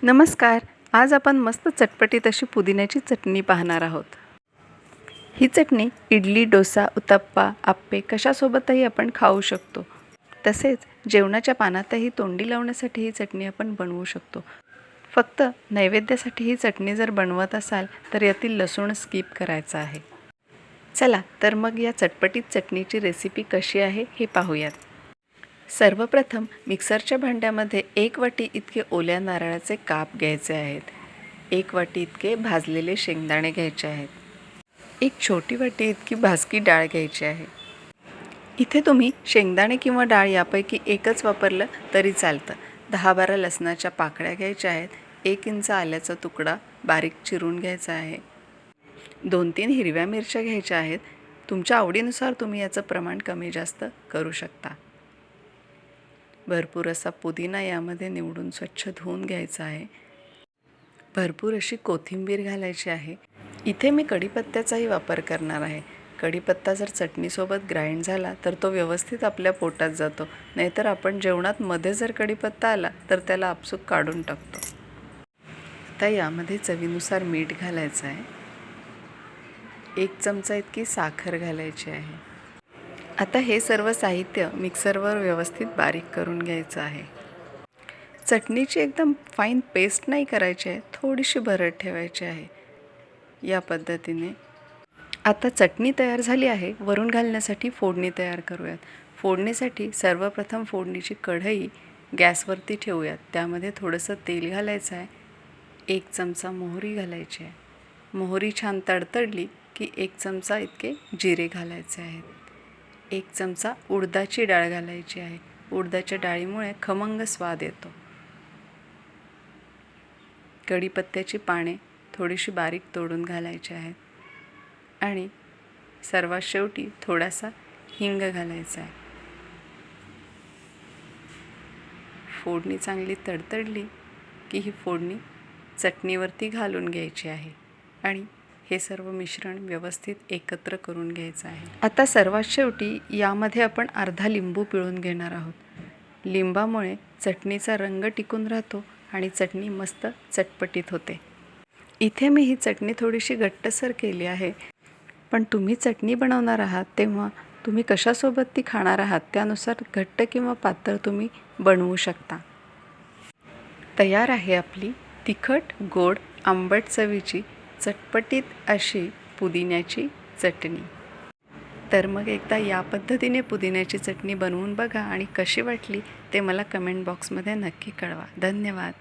नमस्कार. आज आपण मस्त चटपटीत अशी पुदिन्याची चटणी पाहणार आहोत. ही चटणी इडली, डोसा, उत्तप्पा, आप्पे कशासोबतही आपण खाऊ शकतो. तसेच जेवणाच्या पानातही तोंडी लावण्यासाठी ही चटणी आपण बनवू शकतो. फक्त नैवेद्यासाठी ही चटणी जर बनवत असाल तर यातील लसूण स्किप करायचा आहे. चला तर मग या चटपटीत चटणीची रेसिपी कशी आहे हे पाहूयात. सर्वप्रथम मिक्सरच्या भांड्यामध्ये 1 वाटी इतके ओल्या नारळाचे काप घ्यायचे आहेत. 1 वाटी इतके भाजलेले शेंगदाणे घ्यायचे आहेत. 1 छोटी वाटी इतकी भाजकी डाळ घ्यायची आहे. इथे तुम्ही शेंगदाणे किंवा डाळ यापैकी एकच वापरलं तरी चालतं. 10-12 लसणाच्या पाकळ्या घ्यायच्या आहेत. 1 इंच आल्याचा तुकडा बारीक चिरून घ्यायचा आहे. 2-3 हिरव्या मिरच्या घ्यायच्या आहेत. तुमच्या आवडीनुसार तुम्ही याचं प्रमाण कमी जास्त करू शकता. भरपूर असा पुदिना यामध्ये निवडून स्वच्छ धुवून घ्यायचा आहे. भरपूर अशी कोथिंबीर घालायची आहे. इथे मी कढीपत्त्याचाही वापर करणार आहे. कढीपत्ता जर चटणीसोबत ग्राइंड झाला तर तो व्यवस्थित आपल्या पोटात जातो. नाहीतर आपण जेवणात मध्ये जर कढीपत्ता आला तर त्याला आपसूक काढून टाकतो. आता यामध्ये चवीनुसार मीठ घालायचं आहे. 1 चमचा इतकी साखर घालायची आहे. आता हे सर्व साहित्य मिक्सरवर व्यवस्थित बारीक करून घ्यायचं आहे. चटणीची एकदम फाईन पेस्ट नाही करायची आहे, थोडीशी भरड ठेवायची आहे. या पद्धतीने आता चटणी तयार झाली आहे. वरून घालण्यासाठी फोडणी तयार करूयात. फोडणीसाठी सर्वप्रथम फोडणीची कढई गॅसवरती ठेवूयात. त्यामध्ये थोडंसं तेल घालायचं आहे. 1 चमचा मोहरी घालायची आहे. मोहरी छान तडतडली की 1 चमचा इतके जिरे घालायचे आहेत. 1 चमचा उडदाची डाळ घालायची आहे. उडदाच्या डाळीमुळे खमंग स्वाद येतो. कढीपत्त्याची पाने थोडीशी बारीक तोडून घालायची आहेत. आणि सर्वात शेवटी थोडासा हिंग घालायचा आहे. फोडणी चांगली तडतडली की ही फोडणी चटणीवरती घालून घ्यायची आहे आणि हे सर्व मिश्रण व्यवस्थित एकत्र करून घ्यायचं आहे. आता सर्वात शेवटी यामध्ये आपण अर्धा लिंबू पिळून घेणार आहोत. लिंबामुळे चटणीचा रंग टिकून राहतो आणि चटणी मस्त चटपटीत होते. इथे मी ही चटणी थोडीशी घट्टसर केली आहे. पण तुम्ही चटणी बनवणार आहात तेव्हा तुम्ही कशासोबत ती खाणार आहात त्यानुसार घट्ट किंवा पातळ तुम्ही बनवू शकता. तयार आहे आपली तिखट, गोड, आंबट चवीची चटपटीत अशी पुदिन्याची चटणी. तर मग एकदा या पद्धतीने पुदिन्याची चटणी बनवून बघा आणि कशी वाटली ते मला कमेंट बॉक्समध्ये नक्की कळवा. धन्यवाद.